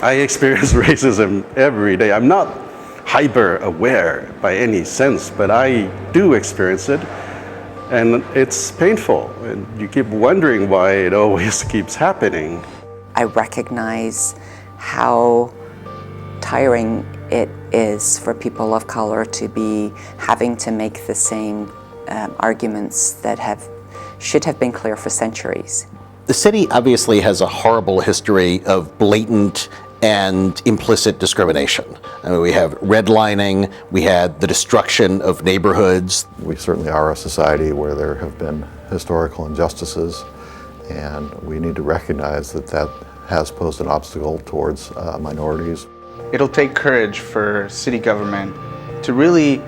I experience racism every day. I'm not hyper aware by any sense, but I do experience it, and it's painful. And you keep wondering why it always keeps happening. I recognize how tiring it is for people of color to be having to make the same arguments that should have been clear for centuries. The city obviously has a horrible history of blatant and implicit discrimination. I mean, we have redlining, we had the destruction of neighborhoods. We certainly are a society where there have been historical injustices, and we need to recognize that that has posed an obstacle towards minorities. It'll take courage for city government to really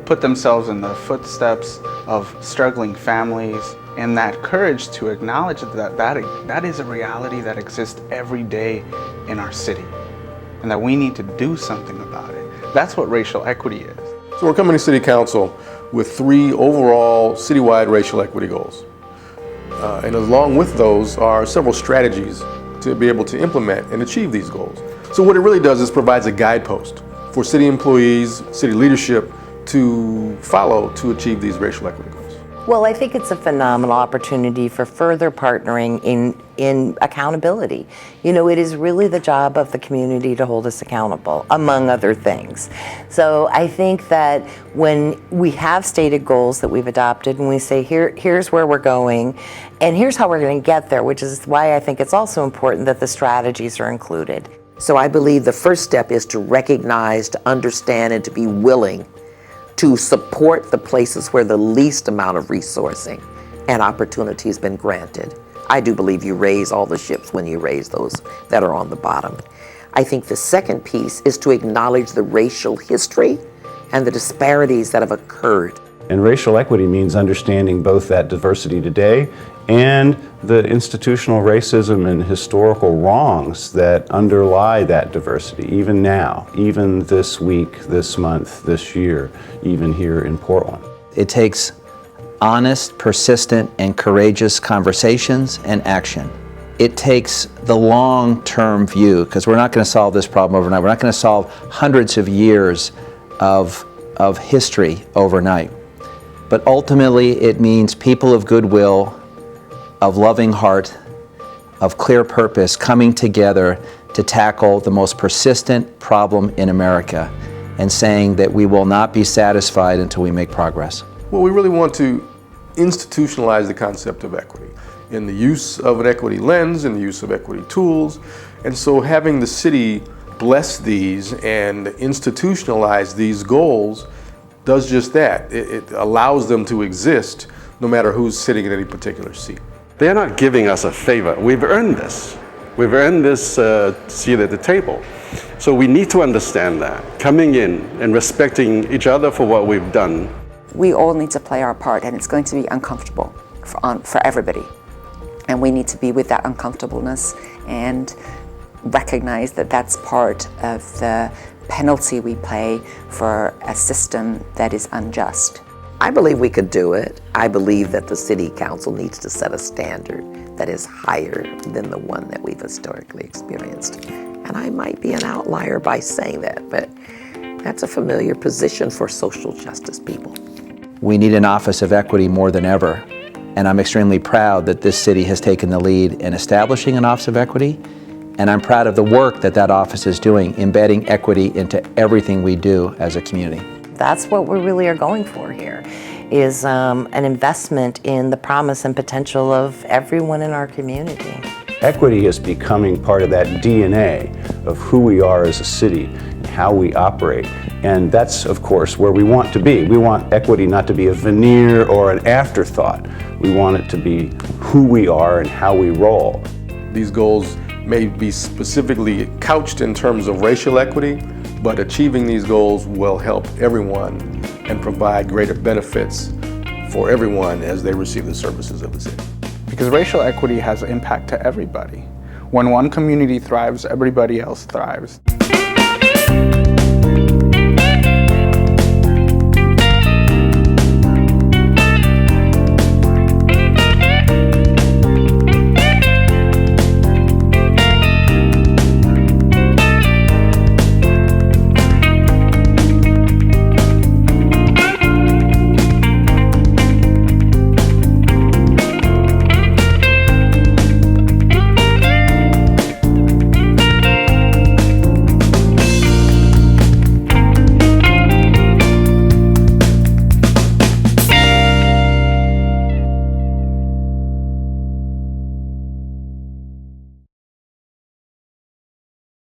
put themselves in the footsteps of struggling families, and that courage to acknowledge that is a reality that exists every day in our city, and that we need to do something about it. That's what racial equity is. So we're coming to City Council with 3 overall citywide racial equity goals. And along with those are several strategies to be able to implement and achieve these goals. So what it really does is provides a guidepost for city employees, city leadership to follow to achieve these racial equity goals. Well, I think it's a phenomenal opportunity for further partnering in accountability. You know, it is really the job of the community to hold us accountable, among other things. So I think that when we have stated goals that we've adopted and we say, here's where we're going, and here's how we're going to get there, which is why I think it's also important that the strategies are included. So I believe the first step is to recognize, to understand, and to be willing to support the places where the least amount of resourcing and opportunity has been granted. I do believe you raise all the ships when you raise those that are on the bottom. I think the second piece is to acknowledge the racial history and the disparities that have occurred. And racial equity means understanding both that diversity today and the institutional racism and historical wrongs that underlie that diversity, even now, even this week, this month, this year, even here in Portland. It takes honest, persistent, and courageous conversations and action. It takes the long-term view, because we're not going to solve this problem overnight. We're not going to solve hundreds of years of history overnight. But ultimately, it means people of goodwill, of loving heart, of clear purpose coming together to tackle the most persistent problem in America and saying that we will not be satisfied until we make progress. Well, we really want to institutionalize the concept of equity in the use of an equity lens, in the use of equity tools. And so having the city bless these and institutionalize these goals does just that. It allows them to exist no matter who's sitting in any particular seat. They're not giving us a favor. We've earned this. We've earned this seat at the table. So we need to understand that. Coming in and respecting each other for what we've done. We all need to play our part, and it's going to be uncomfortable for everybody. And we need to be with that uncomfortableness and recognize that that's part of the penalty we pay for a system that is unjust. I believe we could do it. I believe that the City Council needs to set a standard that is higher than the one that we've historically experienced. And I might be an outlier by saying that, but that's a familiar position for social justice people. We need an Office of Equity more than ever, and I'm extremely proud that this city has taken the lead in establishing an Office of Equity, and I'm proud of the work that that office is doing, embedding equity into everything we do as a community. That's what we really are going for here, is an investment in the promise and potential of everyone in our community. Equity is becoming part of that DNA of who we are as a city and how we operate. And that's, of course, where we want to be. We want equity not to be a veneer or an afterthought. We want it to be who we are and how we roll. These goals may be specifically couched in terms of racial equity, but achieving these goals will help everyone and provide greater benefits for everyone as they receive the services of the city. Because racial equity has an impact to everybody. When one community thrives, everybody else thrives.